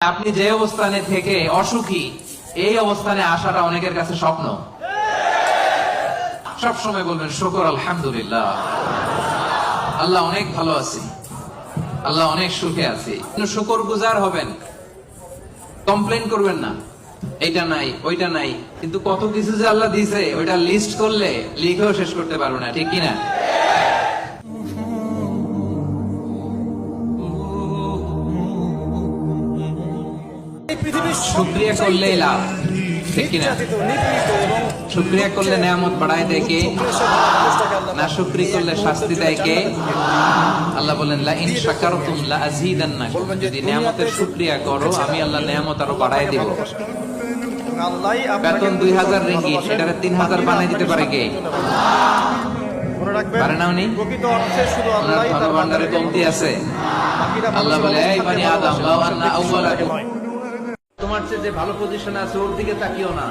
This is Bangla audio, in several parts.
আপনি যে অবস্থানে থেকে অসুখী, এই অবস্থানে আসাটা অনেকের কাছে স্বপ্ন। সব সময় বলবেন শুকর আলহামদুলিল্লাহ, আল্লাহ অনেক ভালো আছি, আল্লাহ অনেক সুখে আছি। শুকর গুজার হবেন, কমপ্লেন করবেন না এইটা নাই ওইটা নাই। কিন্তু কত কিছু যে আল্লাহ দিয়েছে ওইটা লিস্ট করলে লিখেও শেষ করতে পারবো না, ঠিক কিনা? শুকরিয়া করলেই লাভ, ঠিক কিনা? শুকরিয়া করলে নেয়ামত বাড়ায় দেয় কে? না শুকরি করলে শাস্তি দেয় কে? আল্লাহ বলেন লা ইন শাকারতুম লা আযীদান্নাকুম, যদি নেয়ামতের শুকরিয়া করো আমি আল্লাহ নেয়ামত আরো বাড়ায় দেব। বেতন 2000 রিঙ্গিট, এটারে 3000 বানাই দিতে পারে কে? পারে না উনি? ওনার ধনভাণ্ডারে কমতি আছে? আল্লাহ বলে এই বনি আদম লাউ আন্না আউওয়ালাকুম, তোমার চেয়ে যে ভালো পজিশনে আছে ওর দিকে তাকিও না,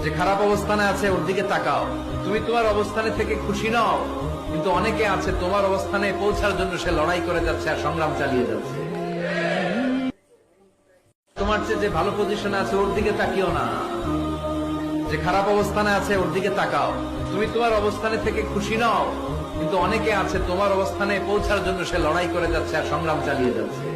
যে খারাপ অবস্থানে আছে ওর দিকে তাকাও। তুমি তোমার অবস্থানে থেকে খুশি নাও, কিন্তু অনেকে আছে তোমার অবস্থানে পৌঁছার জন্য সে লড়াই করে যাচ্ছে আর সংগ্রাম চালিয়ে যাচ্ছে। তোমার চেয়ে যে ভালো পজিশনে আছে ওর দিকে তাকিও না, যে খারাপ অবস্থানে আছে ওর দিকে তাকাও। তুমি তোমার অবস্থানে থেকে খুশি নাও, কিন্তু অনেকে আছে তোমার অবস্থানে পৌঁছার জন্য সে লড়াই করে যাচ্ছে আর সংগ্রাম চালিয়ে যাচ্ছে।